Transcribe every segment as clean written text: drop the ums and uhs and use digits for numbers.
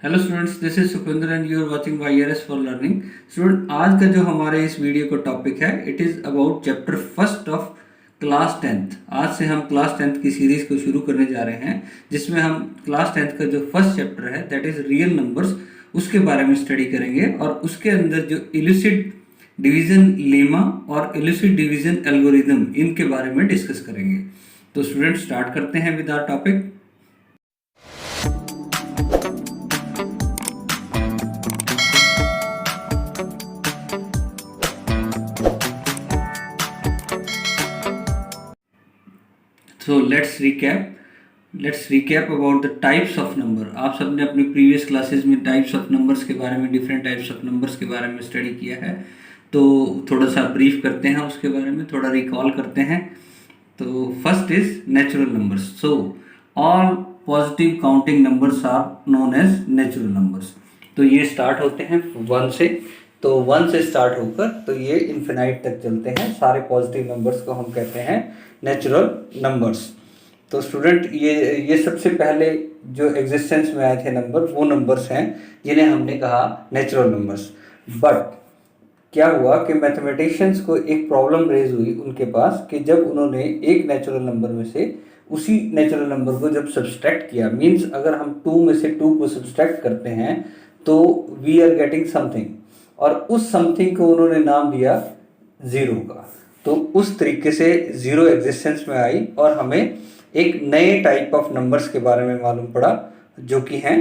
Hello students, this is Sukhwinder and you are watching YRS for learning. Student, आज का जो हमारे इस वीडियो का टॉपिक है, it is about chapter first of class tenth. आज से हम क्लास टेंथ की सीरीज़ को शुरू करने जा रहे हैं, जिसमें हम क्लास टेंथ का जो फर्स्ट चैप्टर है दैट इज़ रियल नंबर्स, उसके बारे में स्टडी करेंगे। और उसके अंदर जो इल्यूसिड डिवीज़न लेमा और इल्यूसिड डिवीज़न एल्गोरिदम, इनके बारे में डिस्कस करेंगे। तो स्टूडेंट, स्टार्ट करते हैं with our topic. So let's recap about the types of number। आप सबने अपनी प्रीवियस क्लासेस में टाइप्स ऑफ नंबर्स के बारे में, डिफरेंट टाइप्स ऑफ नंबर्स के बारे में स्टडी किया है। तो थोड़ा सा ब्रीफ करते हैं उसके बारे में, थोड़ा रिकॉल करते हैं। तो first is natural numbers. So all positive counting numbers are known as natural numbers. तो ये स्टार्ट होते हैं 1 से। तो 1 से स्टार्ट होकर तो ये इन्फिनाइट तक चलते हैं। सारे पॉजिटिव नंबर्स को हम कहते हैं नेचुरल नंबर्स। तो स्टूडेंट, ये सबसे पहले जो एग्जिस्टेंस में आए थे नंबर, वो नंबर्स हैं जिन्हें हमने कहा नेचुरल नंबर्स। बट क्या हुआ कि मैथमेटिशियंस को एक प्रॉब्लम रेज हुई उनके पास कि जब उन्होंने एक नेचुरल नंबर में से उसी नेचुरल नंबर को जब सब्सट्रैक्ट किया, मीन्स अगर हम 2 में से 2 को सब्सट्रैक्ट करते हैं तो वी आर गेटिंग समथिंग, और उस समथिंग को उन्होंने नाम दिया ज़ीरो का। तो उस तरीके से ज़ीरो एग्जिस्टेंस में आई और हमें एक नए टाइप ऑफ नंबर्स के बारे में मालूम पड़ा, जो कि हैं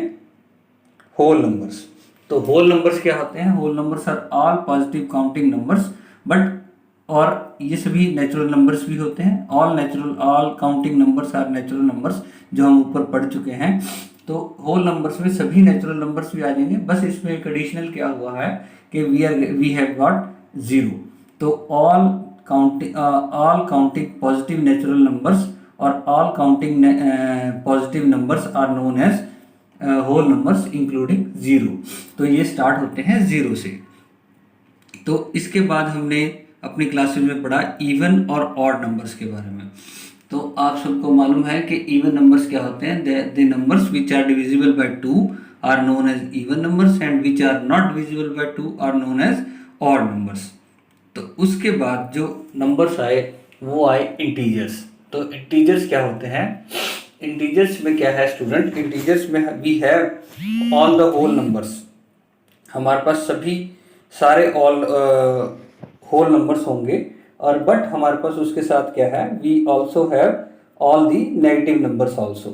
होल नंबर्स। तो होल नंबर्स क्या होते हैं? Whole numbers are all positive counting numbers, but और ये सभी नेचुरल नंबर्स भी होते हैं। All counting numbers are natural numbers, जो हम ऊपर पढ़ चुके हैं। तो होल नंबर्स में सभी नेचुरल नंबर्स भी आ जाएंगे। बस इसमें एक एडिशनल क्या हुआ है कि वी हैव गॉट ज़ीरो। तो all counting positive natural numbers और all counting positive numbers are known as whole numbers including zero. तो ये स्टार्ट होते हैं ज़ीरो से। तो इसके बाद हमने अपनी क्लासेस में पढ़ा इवन और ऑड नंबर्स के बारे में। तो आप सबको मालूम है कि इवन नंबर्स क्या होते हैं? The numbers which are divisible by 2 are known as even numbers, and which are not divisible by 2 are known as odd numbers. तो उसके बाद जो नंबर्स आए वो आए इंटीजर्स। तो इंटीजर्स क्या होते हैं? इंटीजर्स में क्या है स्टूडेंट? इंटीजर्स में we have all the whole numbers. हमारे पास सभी सारे ऑल होल नंबर्स होंगे, और बट हमारे पास उसके साथ क्या है? We also have all the negative numbers also.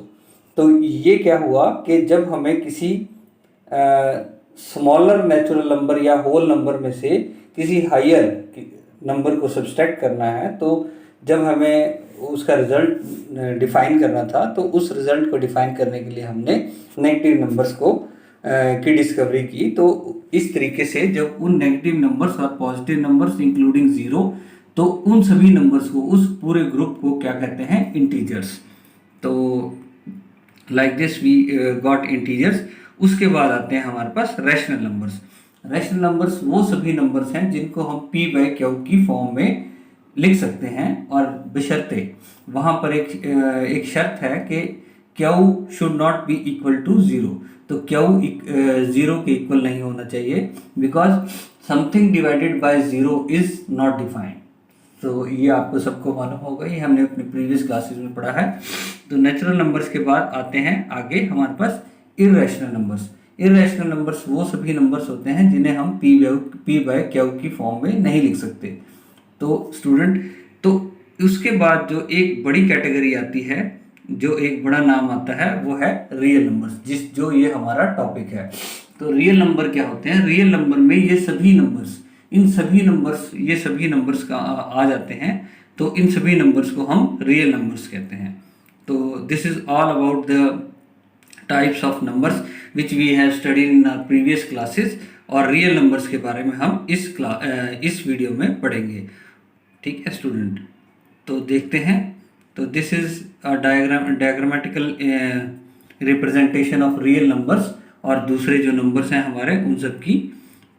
तो ये क्या हुआ कि जब हमें किसी स्मॉलर नेचुरल नंबर या होल नंबर में से किसी हायर नंबर को सब्सट्रैक्ट करना है, तो जब हमें उसका रिजल्ट डिफाइन करना था, तो उस रिजल्ट को डिफाइन करने के लिए हमने नेगेटिव नंबर्स को की डिस्कवरी की। तो इस तरीके से जब उन नेगेटिव नंबर्स और पॉजिटिव नंबर्स इंक्लूडिंग ज़ीरो, तो उन सभी नंबर्स को, उस पूरे ग्रुप को क्या कहते हैं? इंटीजर्स। तो like this we got integers. उसके बाद आते हैं हमारे पास रैशनल नंबर्स। रैशनल नंबर्स वो सभी नंबर्स हैं जिनको हम P/Q की फॉर्म में लिख सकते हैं, और बशर्ते वहाँ पर एक शर्त है कि Q should not be equal to zero. तो Q ज़ीरो के इक्वल नहीं होना चाहिए, because something divided by zero is not defined. तो ये आपको सबको मालूम होगा, ये हमने अपने प्रीवियस क्लासेस में पढ़ा है। तो नेचुरल नंबर्स के बाद आते हैं आगे हमारे पास इर्रेशनल नंबर्स। इर्रेशनल नंबर्स वो सभी नंबर्स होते हैं जिन्हें हम P/Q की फॉर्म में नहीं लिख सकते। तो स्टूडेंट, तो उसके बाद जो एक बड़ी कैटेगरी आती है, जो एक बड़ा नाम आता है, वो है रियल नंबर्स, जो ये हमारा टॉपिक है। तो रियल नंबर क्या होते हैं? रियल नंबर में ये सभी नंबर्स, ये सभी नंबर्स का आ जाते हैं। तो इन सभी नंबर्स को हम रियल नंबर्स कहते हैं। तो this is all about the types of numbers which we have studied in our previous classes, और रियल नंबर्स के बारे में हम इस वीडियो में पढ़ेंगे। ठीक है स्टूडेंट, तो देखते हैं। तो this is diagrammatical representation of real numbers, और दूसरे जो नंबर्स हैं हमारे उन सब की।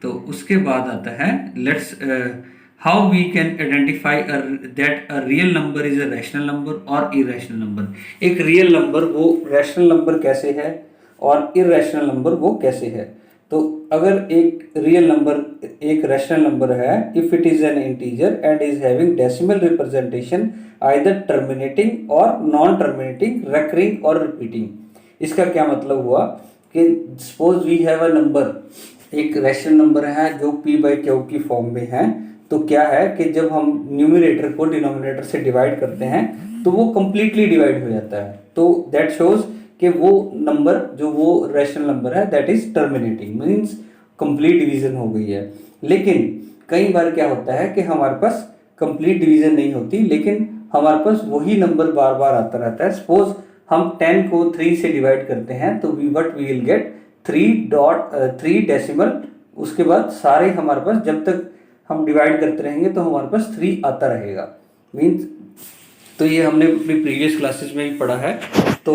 तो उसके बाद आता है let's how we can identify that a real number is a rational number और इरेशनल नंबर। एक रियल नंबर वो रैशनल नंबर कैसे है और इरेशनल नंबर वो कैसे है। तो अगर एक रियल नंबर एक रैशनल नंबर है, if it is an integer and is having decimal representation either terminating और नॉन टर्मिनेटिंग, रेकरिंग और रिपीटिंग। इसका क्या मतलब हुआ कि suppose we have a number, एक रैशनल नंबर है जो p बाई क्यू की फॉर्म में है, तो क्या है कि जब हम न्यूमरेटर को डिनोमिनेटर से डिवाइड करते हैं तो वो कंप्लीटली डिवाइड हो जाता है। तो दैट शोज कि वो नंबर जो वो रैशनल नंबर है that is terminating, means complete division हो गई है। लेकिन कई बार क्या होता है कि हमारे पास कंप्लीट डिवीजन नहीं होती, लेकिन हमारे पास वही नंबर बार बार आता रहता है। सपोज हम 10 को 3 से डिवाइड करते हैं तो वी विल गेट 3 डेसिमल, उसके बाद सारे हमारे पास जब तक हम डिवाइड करते रहेंगे तो हमारे पास 3 आता रहेगा, मीन्स। तो ये हमने अपनी प्रीवियस क्लासेस में भी पढ़ा है। तो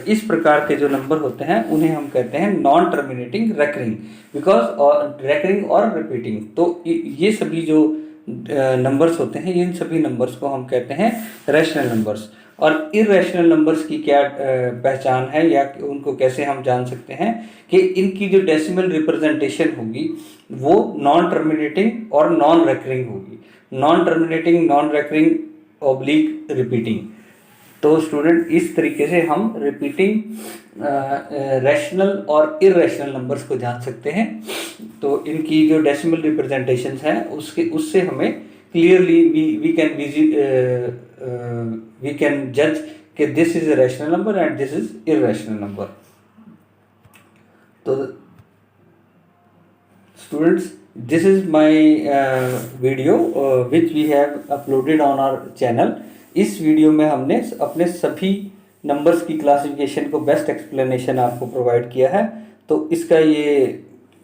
इस प्रकार के जो नंबर होते हैं उन्हें हम कहते हैं non terminating recurring, because recurring और रिपीटिंग। तो ये सभी जो नंबर्स होते हैं, इन सभी नंबर्स को हम कहते हैं रैशनल नंबर्स। और इरेशनल नंबर्स की क्या पहचान है या उनको कैसे हम जान सकते हैं कि इनकी जो डेसिमल रिप्रेजेंटेशन होगी वो नॉन टर्मिनेटिंग और नॉन रेकरिंग होगी। Non terminating, non recurring, oblique repeating. तो स्टूडेंट इस तरीके से हम रिपीटिंग, रैशनल और इरेशनल नंबर्स को जान सकते हैं। तो इनकी जो डेसिमल रिप्रेजेंटेशंस हैं उससे हमें क्लियरली वी कैन जज कि this is a rational number and this is irrational number. तो students, this is my video which we have uploaded on our channel। इस वीडियो में हमने अपने सभी नंबर्स की क्लासिफिकेशन को बेस्ट एक्सप्लेनेशन आपको प्रोवाइड किया है। तो इसका ये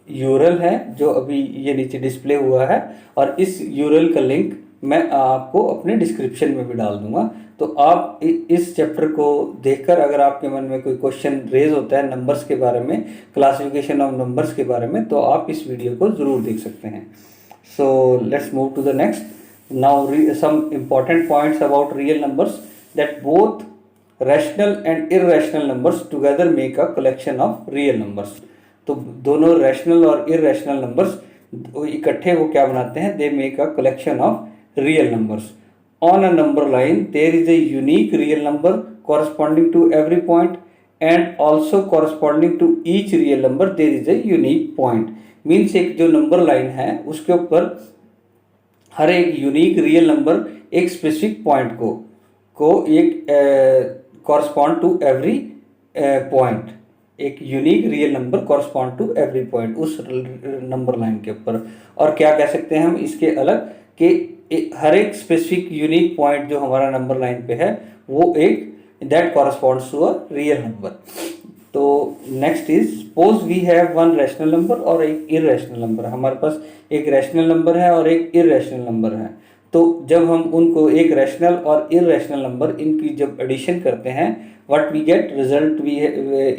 यूआरएल है जो अभी ये नीचे डिस्प्ले हुआ है, और इस यूआरएल का लिंक मैं आपको अपने डिस्क्रिप्शन में भी डाल दूंगा। तो आप इस चैप्टर को देखकर अगर आपके मन में कोई क्वेश्चन रेज होता है नंबर्स के बारे में, क्लासिफिकेशन ऑफ नंबर्स के बारे में, तो आप इस वीडियो को ज़रूर देख सकते हैं। So let's move to the next. Now some important points about real numbers, that both rational and irrational numbers together make a collection of real numbers. तो दोनों रैशनल और इरेशनल नंबर्स इकट्ठे वो क्या बनाते हैं, they make a collection of real numbers। On a number line there is a unique real number corresponding to every point, and also corresponding to each real number there is a unique point। Means एक जो number line है उसके ऊपर हर एक unique real number एक specific point को एक कॉरस्पॉन्ड टू एवरी पॉइंट, एक unique real number correspond to every point उस नंबर लाइन के ऊपर। और क्या कह सकते हैं हम इसके अलग कि हर एक स्पेसिफिक यूनिक पॉइंट जो हमारा नंबर लाइन पे है वो एक that corresponds to a real number. तो next is suppose we have one rational number और एक इरेशनल नंबर। हमारे पास एक रैशनल नंबर है और एक इरेशनल नंबर है। तो जब हम उनको एक रैशनल और इरेशनल नंबर इनकी जब एडिशन करते हैं, what we get result, we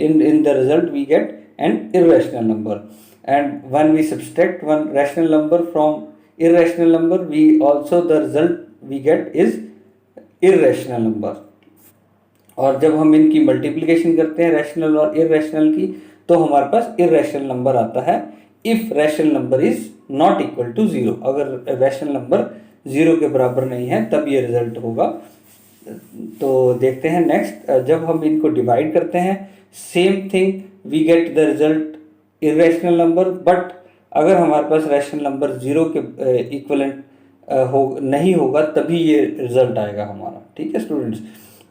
in the result we get an irrational number. And when we subtract one rational number from irrational number, we also the result we get is irrational number। और जब हम इनकी multiplication करते हैं rational और irrational की, तो हमारे पास इरेशनल नंबर आता है if rational number is not equal to 0। अगर रैशनल नंबर 0 के बराबर नहीं है तब ये रिजल्ट होगा। तो देखते हैं नेक्स्ट, जब हम इनको डिवाइड करते हैं same thing we get the result irrational number, but अगर हमारे पास रैशनल नंबर 0 के इक्वलेंट नहीं होगा तभी ये रिजल्ट आएगा हमारा। ठीक है स्टूडेंट्स।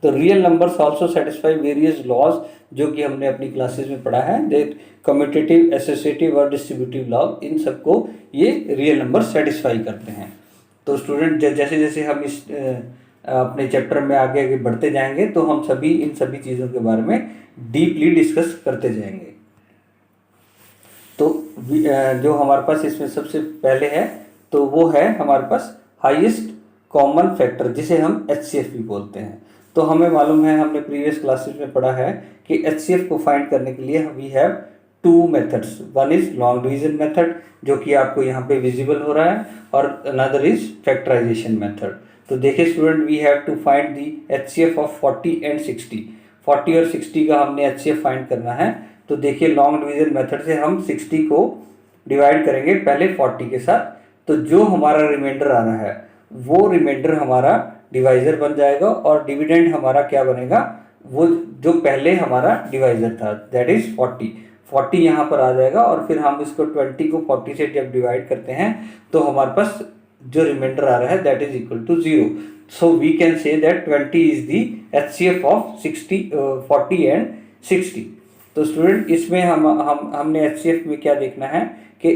तो real numbers also satisfy various laws, जो कि हमने अपनी क्लासेस में पढ़ा है, दैट कम्यूटेटिव, एसोसिएटिव और डिस्ट्रीब्यूटिव लॉ, इन सबको ये रियल नंबर सेटिस्फाई करते हैं। तो स्टूडेंट जैसे जैसे हम इस अपने चैप्टर में आगे आगे बढ़ते जाएंगे तो हम सभी इन सभी चीज़ों के बारे में डीपली डिस्कस करते जाएंगे। तो जो हमारे पास इसमें सबसे पहले है तो वो है हमारे पास हाईएस्ट कॉमन फैक्टर, जिसे हम एचसीएफ भी बोलते हैं। तो हमें मालूम है, हमने प्रीवियस क्लासेस में पढ़ा है कि एचसीएफ को फाइंड करने के लिए we have 2 methods. One is long division method, जो कि आपको यहाँ पे विजिबल हो रहा है, और अनदर इज फैक्टराइजेशन मेथड। तो देखिए student, we have to find the HCF of 40 and 60। 40 और 60 का हमने HCF फाइंड करना है। तो देखिए लॉन्ग डिवीजन मेथड से हम 60 को डिवाइड करेंगे पहले 40 के साथ, तो जो हमारा रिमाइंडर आ रहा है वो रिमाइंडर हमारा डिवाइजर बन जाएगा और डिविडेंड हमारा क्या बनेगा, वो जो पहले हमारा डिवाइजर था दैट इज 40 यहाँ पर आ जाएगा। और फिर हम इसको 20 को 40 से जब डिवाइड करते हैं तो हमारे पास जो रिमाइंडर आ रहा है that is equal to 0। So we can say that 20 is the HCF of 40 and 60। तो स्टूडेंट इसमें हमने HCF में क्या देखना है कि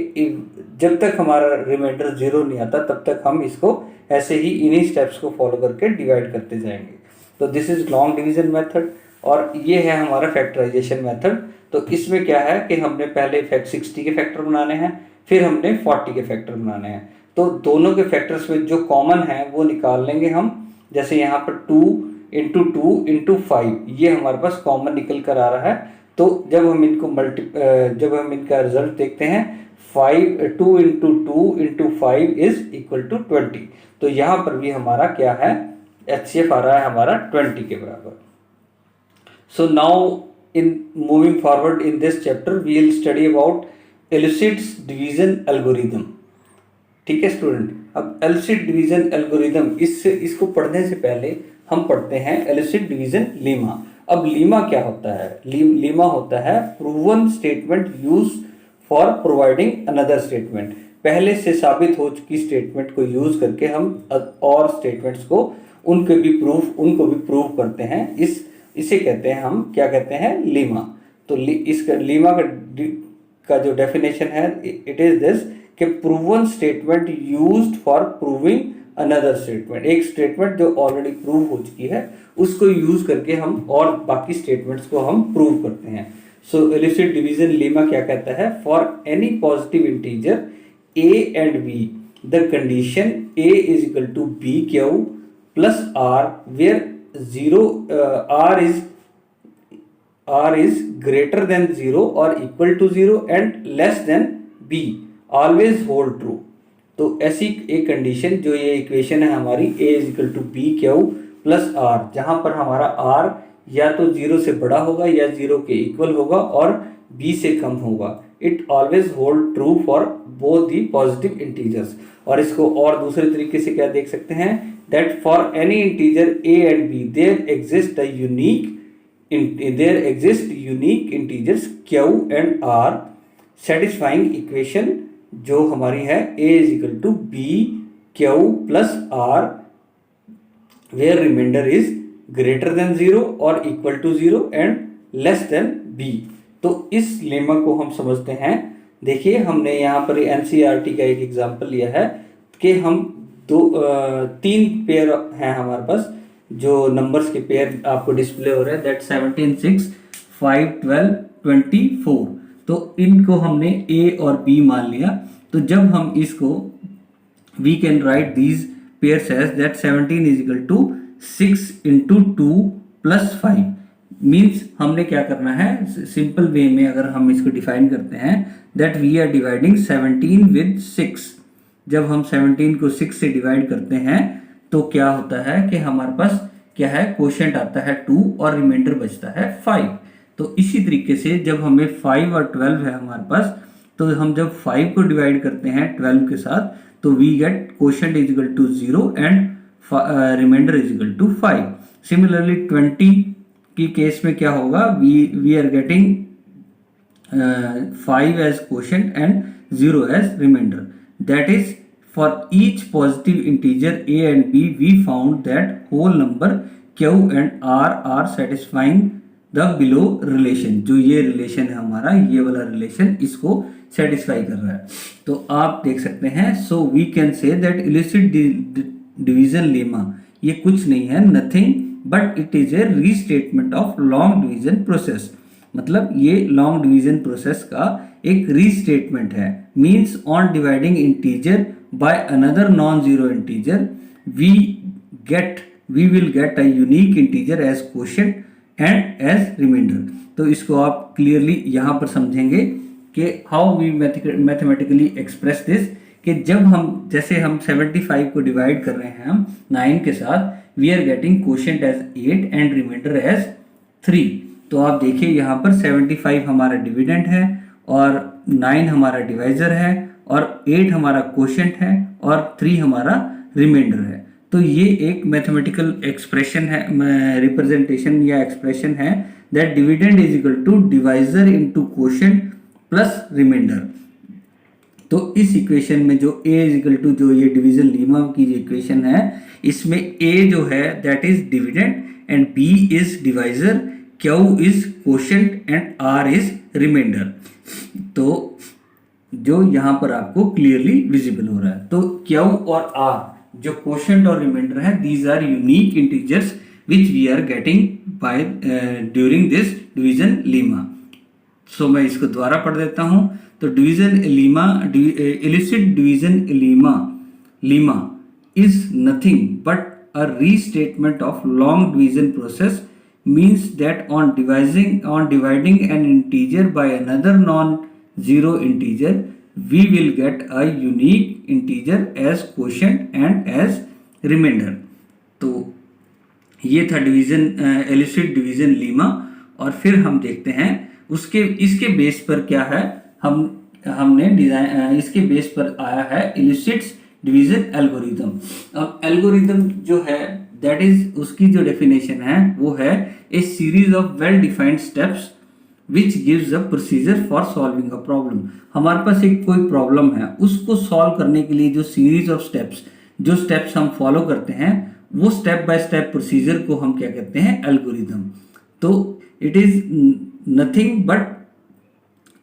जब तक हमारा रिमाइंडर 0 नहीं आता तब तक हम इसको ऐसे ही इन्हीं स्टेप्स को फॉलो करके डिवाइड करते जाएंगे। तो this is long division method और ये है हमारा फैक्टराइजेशन मेथड। तो इसमें क्या है कि हमने पहले 60 के फैक्टर बनाने हैं, फिर हमने 40 के फैक्टर बनाने हैं। तो दोनों के फैक्टर्स में जो कॉमन है वो निकाल लेंगे हम। जैसे यहाँ पर 2 इंटू 2 इंटू 5 ये हमारे पास कॉमन निकल कर आ रहा है। तो जब हम इनका रिजल्ट देखते हैं 2 into 2 into 5 is equal to 20। तो यहाँ पर भी हमारा क्या है, HCF आ रहा है हमारा 20 के बराबर। So now in moving forward in this chapter we will study about Illicit's division algorithm। ठीक है स्टूडेंट, अब एलिसिट डिवीजन एल्गोरिदम इसको पढ़ने से पहले हम पढ़ते हैं एलिसिट डिवीजन लीमा। अब लीमा क्या होता है? लीमा होता है proven statement use for providing another statement. पहले से साबित हो चुकी स्टेटमेंट को यूज करके हम और स्टेटमेंट्स को उनको भी प्रूव करते हैं। इसे कहते हैं हम क्या कहते हैं, लीमा। तो इसका लीमा का जो डेफिनेशन है इट इज दिस कि proven statement used for proving another statement. एक स्टेटमेंट जो ऑलरेडी प्रूव हो चुकी है उसको यूज करके हम और बाकी स्टेटमेंट्स को हम प्रूव करते हैं। सो इलिसिट डिवीजन लीमा क्या कहता है, for any positive integer a and b the condition a is equal to b q plus r where r is greater than 0 or equal to 0 and less than b always hold true। तो ऐसी एक condition जो ये equation है हमारी a is equal to b q plus r, जहां पर हमारा r या तो 0 से बड़ा होगा या 0 के इक्वल होगा और b से कम होगा, it always hold true for both the positive integers. और इसको और दूसरे तरीके से क्या देख सकते हैं, that for any integer a and b there exist unique integers q and r satisfying equation जो हमारी है a is equal to b q plus r where remainder is greater than 0 or equal to 0 and less than b। तो इस lemma को हम समझते हैं। देखिए हमने यहाँ पर NCERT का एक एग्जाम्पल लिया है कि हम 3 पेयर हैं हमारे पास, जो नंबर्स के पेयर आपको डिस्प्ले हो रहे हैं दैट 17 6 5 12 24। तो इनको हमने a और b मान लिया। तो जब हम इसको we can write these pairs as that 17 is equal to 6 into 2 plus 5। Means हमने क्या करना है, सिंपल वे में अगर हम इसको डिफाइन करते हैं that we are dividing 17 with 6। जब हम 17 को 6 से डिवाइड करते हैं तो क्या होता है कि हमारे पास क्या है, कोशेंट आता है 2 और रिमाइंडर बचता है 5। तो इसी तरीके से जब हमें 5 और 12 है हमारे पास, तो हम जब 5 को डिवाइड करते हैं 12 के साथ तो we get quotient is equal to 0 and remainder is equal to 5। Similarly 20 की केस में क्या होगा, we are getting 5 as quotient and 0 as remainder. That is for each positive integer a and b we found that whole number q and r are satisfying the below relation। जो ये relation है हमारा, ये वाला relation इसको satisfy कर रहा है। तो आप देख सकते हैं, so we can say that इलिसिट डिवीजन लेमा ये कुछ नहीं है, nothing but it is a restatement of long division process. मतलब ये लॉन्ग डिवीजन प्रोसेस का एक रीस्टेटमेंट है। Means on dividing integer by another non-zero integer we will get a unique integer as quotient and as remainder। तो इसको आप clearly यहाँ पर समझेंगे कि how we mathematically express this, कि जब हम जैसे हम 75 को डिवाइड कर रहे हैं हम 9 के साथ, we are getting quotient as 8 and remainder as 3। तो आप देखिए यहाँ पर 75 हमारा डिविडेंड है और 9 हमारा डिवाइजर है और 8 हमारा क्वोशिएंट है और 3 हमारा रिमाइंडर है। तो ये एक मैथमेटिकल एक्सप्रेशन है, रिप्रेजेंटेशन या एक्सप्रेशन है, that dividend is equal to divisor into quotient plus remainder. तो इस इक्वेशन में जो a इज इक्वल टू, जो ये डिवीजन लीमा की जो इक्वेशन है, इसमें a जो है that is dividend and b is divisor, q is quotient and r is remainder. तो जो यहाँ पर आपको क्लियरली विजिबल हो रहा है, तो q और r जो क्वोशिएंट और रिमाइंडर है, these are unique integers which we are getting by during this division lemma. So मैं इसको दोबारा पढ़ देता हूं। तो डिवीजन लीमा, इलिसिट division lemma is nothing but a restatement of long division process, means that on dividing an integer by another non-zero integer, we will get a unique integer as quotient and as remainder। तो ये था division, illicit division Lima. और फिर हम देखते हैं उसके, इसके बेस पर क्या है, हमने डिजाइन, इसके बेस पर आया है इलिसिट डिवीजन एल्गोरिथम। अब एल्गोरिथम जो है दैट इज, उसकी जो डेफिनेशन है वो है a series of well defined steps which gives a procedure for solving a problem. हमारे पास एक कोई प्रॉब्लम है, उसको सॉल्व करने के लिए जो सीरीज ऑफ स्टेप्स, जो स्टेप्स हम फॉलो करते हैं, वो स्टेप बाय स्टेप प्रोसीजर को हम क्या कहते हैं, एल्गोरिथम। तो it is nothing but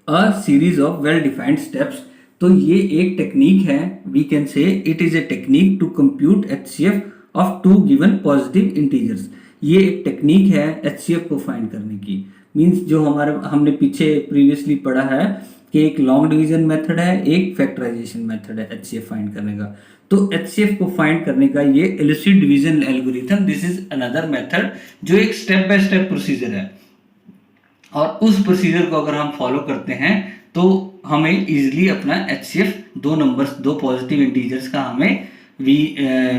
a series of well defined steps. तो ये एक टेक्निक है, we can say it is a technique to compute HCF of two given positive integers. ये एक टेक्निक है HCF को फाइंड करने की। मींस जो हमने पीछे प्रीवियसली पढ़ा है कि एक लॉन्ग डिवीजन मेथड है, एक फैक्टराइजेशन मेथड है HCF फाइंड करने का। तो HCF को फाइंड करने का ये illicit division algorithm, this is another method जो एक स्टेप बाय स्टेप प्रोसीजर है। और उस प्रोसीजर को अगर हम फॉलो करते हैं तो हमें इजीली अपना HCF, दो नंबर्स, दो पॉजिटिव इंटीजर्स का हमें we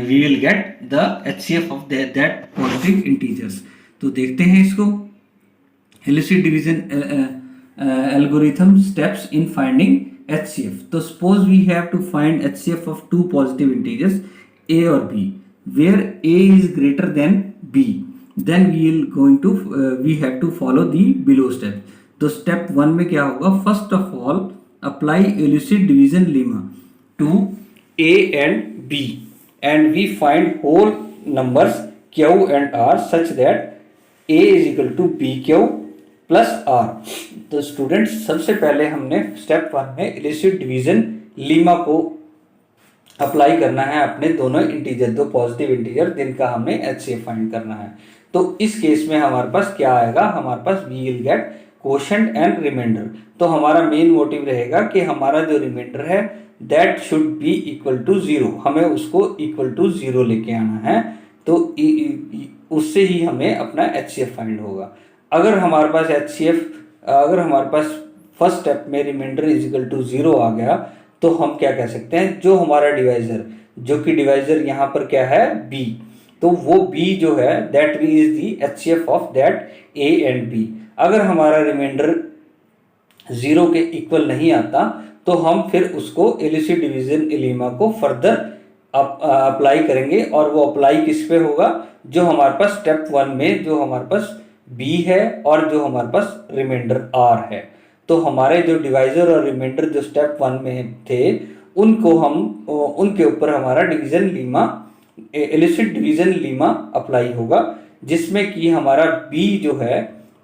will get the HCF of that positive integers. तो देखते हैं इसको, इलिसिट division algorithm steps in finding HCF। तो suppose we have to find HCF of two positive integers a और b, where a is greater than b, then we have to follow the below step। तो step 1 में क्या होगा, first of all apply इलिसिट division lemma to a and b and we find whole numbers q and r such that a is equal to bq plus r। तो students, सबसे पहले हमने step 1 में इलिसिट डिवीजन लीमा को apply करना है अपने दोनों इंटीजर, दो पॉजिटिव इंटीजर जिनका हमें HCF फाइंड करना है। तो इस केस में हमारे पास क्या आएगा, हमारे पास we will get quotient and remainder. तो हमारा मेन मोटिव रहेगा कि हमारा जो रिमाइंडर है that should be equal to 0, हमें उसको इक्वल टू 0 लेके आना है। तो उससे ही हमें अपना HCF फाइंड होगा। अगर हमारे पास HCF, अगर हमारे पास फर्स्ट स्टेप में रिमाइंडर इज इक्वल टू 0 आ गया, तो हम क्या कह सकते हैं, जो हमारा डिवाइजर, जो कि डिवाइजर यहाँ पर क्या है, b, तो वो b जो है that is the HCF of that a and b। अगर हमारा रिमाइंडर 0 के इक्वल नहीं आता तो हम फिर उसको इलिसिट डिवीजन लीमा को फर्दर अप्लाई करेंगे, और वो अप्लाई किस पे होगा, जो हमारे पास स्टेप 1 में जो हमारे पास b है और जो हमारे पास रिमाइंडर r है। तो हमारे जो डिवाइजर और रिमाइंडर जो स्टेप 1 में थे, उनको हम, उनके ऊपर हमारा डिवीजन लीमा, इलिसिट डिवीजन लीमा अप्लाई होगा, जिसमें कि हमारा b जो है,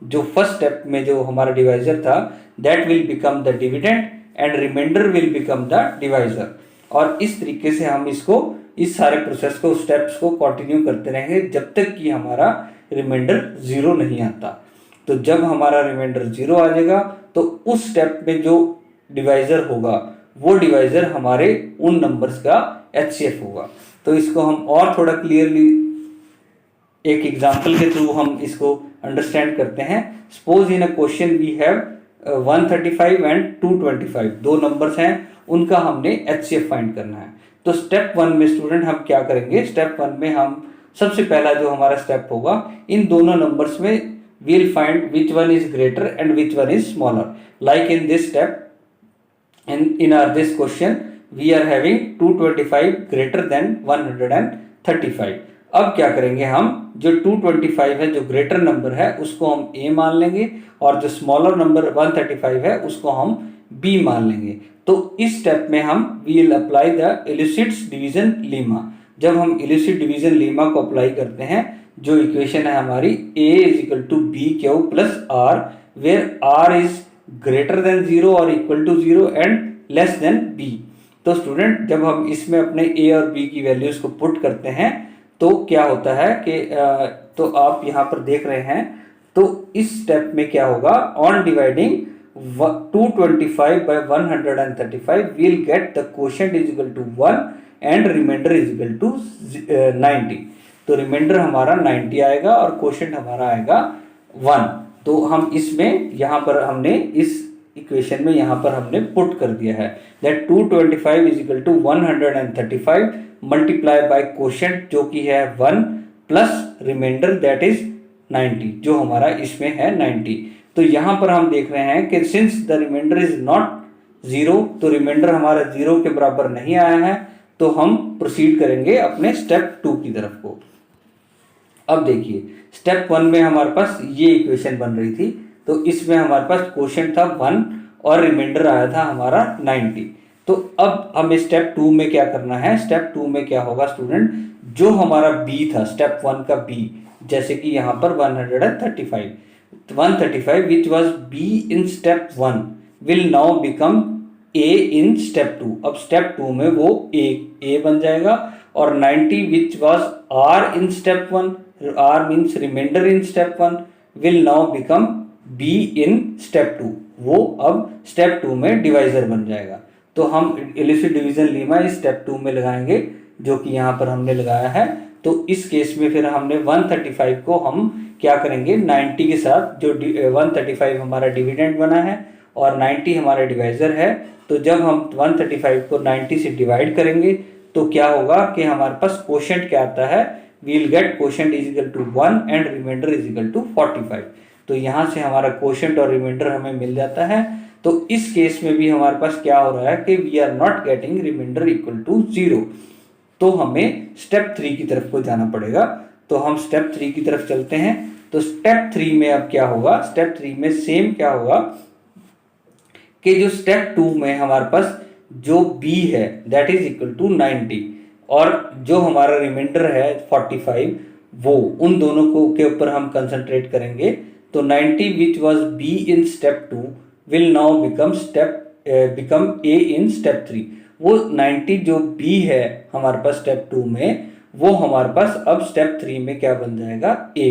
जो फर्स्ट स्टेप में जो हमारा डिवाइजर था, that will become the dividend and remainder will become the divisor. और इस तरीके से हम इसको, इस सारे प्रोसेस को, स्टेप्स को कंटिन्यू करते रहेंगे जब तक कि हमारा रिमाइंडर 0 नहीं आता। तो जब हमारा रिमाइंडर 0 आ जाएगा तो उस स्टेप में जो डिवाइजर होगा वो डिवाइजर हमारे उन नंबर्स का HCF होगा। तो इसको हम और थोड़ा क्लियरली एक एग्जांपल के थ्रू हम इसको अंडरस्टैंड करते हैं। Suppose in a question we have 135 and 225, दो नंबर्स हैं, उनका हमने HCF फाइंड करना है। तो स्टेप 1 में स्टूडेंट हम क्या करेंगे, स्टेप 1 में हम सबसे पहला जो हमारा स्टेप होगा, इन दोनों नंबर्स में we'll find which one is greater and which one is smaller. Like in this step, in our this question we are having 225 greater than 135. अब क्या करेंगे, हम जो 225 है, जो ग्रेटर नंबर है, उसको हम a मान लेंगे, और जो स्मॉलर नंबर 135 है उसको हम b मान लेंगे। तो इस स्टेप में हम will apply the Euclid's division lemma. जब हम इलिसिट डिवीजन लीमा को अप्लाई करते हैं, जो इक्वेशन है हमारी a is equal to B Q plus R, where R is greater than 0 और equal to 0 and less than b। तो स्टूडेंट जब हम इसमें अपने a और b की वैल्यूज को पुट करते हैं तो क्या होता है कि तो आप यहाँ पर देख रहे हैं, तो इस स्टेप में क्या होगा, on dividing 225 by 135 we'll get the quotient is equal to 1 and remainder is equal to 90। तो रिमाइंडर हमारा 90 आएगा और क्वोशेंट हमारा आएगा 1। तो हम इसमें यहाँ पर हमने इस इक्वेशन में यहाँ पर हमने पुट कर दिया है that 225 is equal to 135 multiply by quotient जो कि है 1 प्लस रिमाइंडर दैट इज 90, जो हमारा इसमें है 90। तो यहाँ पर हम देख रहे हैं कि since the remainder is not 0, तो रिमाइंडर हमारा 0 के बराबर नहीं आया है, तो हम प्रोसीड करेंगे अपने स्टेप 2 की तरफ को। अब देखिए स्टेप 1 में हमारे पास ये इक्वेशन बन रही थी, तो इसमें हमारे पास क्वोशेंट था 1 और रिमाइंडर आया था हमारा 90। तो अब हमें स्टेप 2 में क्या करना है, स्टेप 2 में क्या होगा स्टूडेंट, जो हमारा b था स्टेप 1 का b, जैसे कि यहाँ पर 135 which was b in step 1 will now become a in step 2। अब स्टेप 2 में वो a बन जाएगा, और 90 which was r in step 1, r means remainder in step 1, will now become b in step 2, वो अब स्टेप 2 में डिवाइजर बन जाएगा। तो हम इलिसिट डिवीजन लीमा इस स्टेप 2 में लगाएंगे, जो कि यहाँ पर हमने लगाया है। तो इस केस में फिर हमने 135 को हम क्या करेंगे, 90 के साथ, जो 135 हमारा डिविडेंड बना है और 90 हमारा डिवाइजर है, तो जब हम 135 को 90 से डिवाइड करेंगे तो क्या होगा कि हमारे पास क्वोशेंट क्या आता है, we'll get quotient is equal to 1 and remainder is equal to 45। तो यहाँ से हमारा क्वोशेंट और रिमाइंडर हमें मिल जाता है। तो इस केस में भी हमारे पास क्या हो रहा है कि we are not getting remainder equal to 0, तो हमें स्टेप 3 की तरफ को जाना पड़ेगा। तो हम स्टेप 3 की तरफ चलते हैं। तो स्टेप 3 में अब क्या होगा, स्टेप 3 में सेम क्या होगा कि जो स्टेप 2 में हमारे पास जो b है दैट इज इक्वल टू 90 और जो हमारा रिमाइंडर है 45, वो उन दोनों को के ऊपर हम कंसंट्रेट करेंगे। तो 90 which was b in step 2 will now become a in step 3। वो 90 जो b है हमारे पास स्टेप 2 में, वो हमारे पास अब स्टेप 3 में क्या बन जाएगा, a।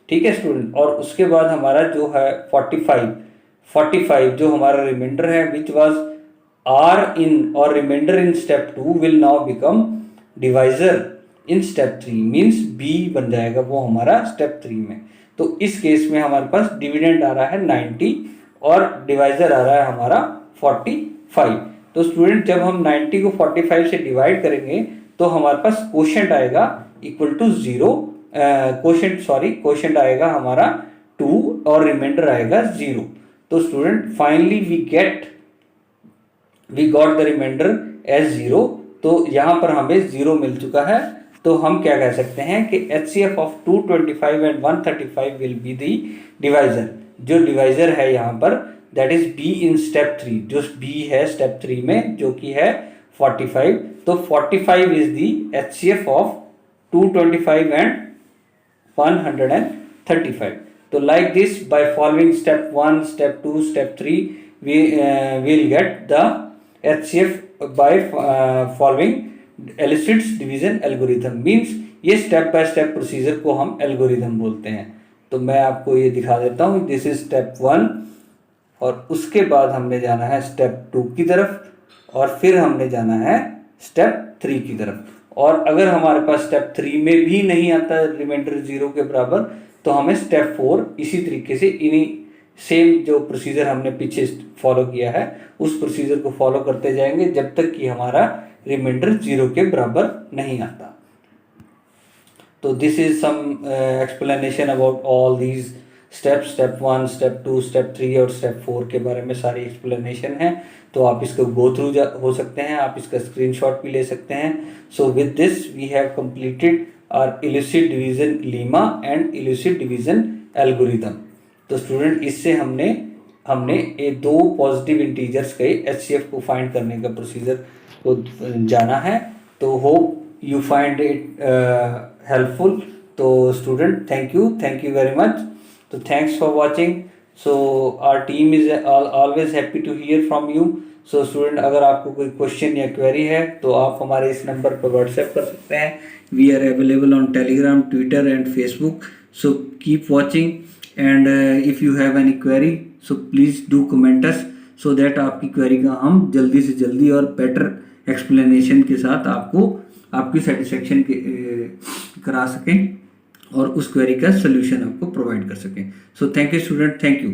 ठीक है स्टूडेंट। और उसके बाद हमारा जो है 45 जो हमारा रिमाइंडर है विच वॉज r इन और remainder in step 2 will now become divisor in step 3, means b बन जाएगा वो हमारा स्टेप 3 में। तो इस केस में हमारे पास डिविडेंड आ रहा है 90 और डिवाइजर आ रहा है हमारा 45। तो स्टूडेंट जब हम 90 को 45 से डिवाइड करेंगे तो हमारे पास क्वोशेंट आएगा इक्वल टू 0, क्वोशेंट आएगा हमारा 2 और रिमाइंडर आएगा 0। तो student finally we got the remainder as 0। तो यहाँ पर हमें 0 मिल चुका है। तो हम क्या कह सकते हैं कि HCF of 225 and 135 will be the divisor. जो डिवाइजर है यहाँ पर that is b in step 3, जो b है स्टेप 3 में जो कि है 45। तो 45 is the HCF of 225 and 135। तो like this by following step 1, step 2, step 3 we will get the HCF by following एलिसिट्स division algorithm. Means ये स्टेप बाय स्टेप प्रोसीजर को हम एल्गोरिथम बोलते हैं। तो मैं आपको ये दिखा देता हूँ, दिस इज स्टेप 1 और उसके बाद हमने जाना है स्टेप 2 की तरफ और फिर हमने जाना है स्टेप 3 की तरफ। और अगर हमारे पास स्टेप 3 में भी नहीं आता रिमाइंडर 0 के बराबर, तो हमें स्टेप 4 इसी तरीके से इन्हीं सेम जो प्रोसीजर हमने पीछे फॉलो किया है उस प्रोसीजर को फॉलो करते जाएंगे जब तक कि हमारा रिमाइंडर 0 के बराबर नहीं आता। तो this is some explanation about all these step 1, step 2, step 3 और स्टेप 4 के बारे में सारी एक्सप्लेनेशन है। तो आप इसको गो थ्रू हो सकते हैं, आप इसका स्क्रीनशॉट भी ले सकते हैं। So with this we have completed our Euclid's division lemma and Euclid's division algorithm. तो स्टूडेंट इससे हमने ये दो पॉजिटिव इंटीजर्स के एचसीएफ को फाइंड करने का प्रोसीजर को जाना है। तो hope you find it helpful. So student, thank you very much. So thanks for watching. So our team is always happy to hear from you. So student, अगर आपको कोई क्वेश्चन या क्वेरी है तो आप हमारे इस नंबर पर व्हाट्सएप कर सकते हैं। We are available on Telegram, Twitter and Facebook. So keep watching and if you have any query, so please do comment us so that आपकी क्वेरी का हम जल्दी से जल्दी और बेटर एक्सप्लेनेशन के साथ आपकी सेटिस्फेक्शन करा सकें और उस क्वेरी का सोल्यूशन आपको प्रोवाइड कर सकें। So thank you student, thank you.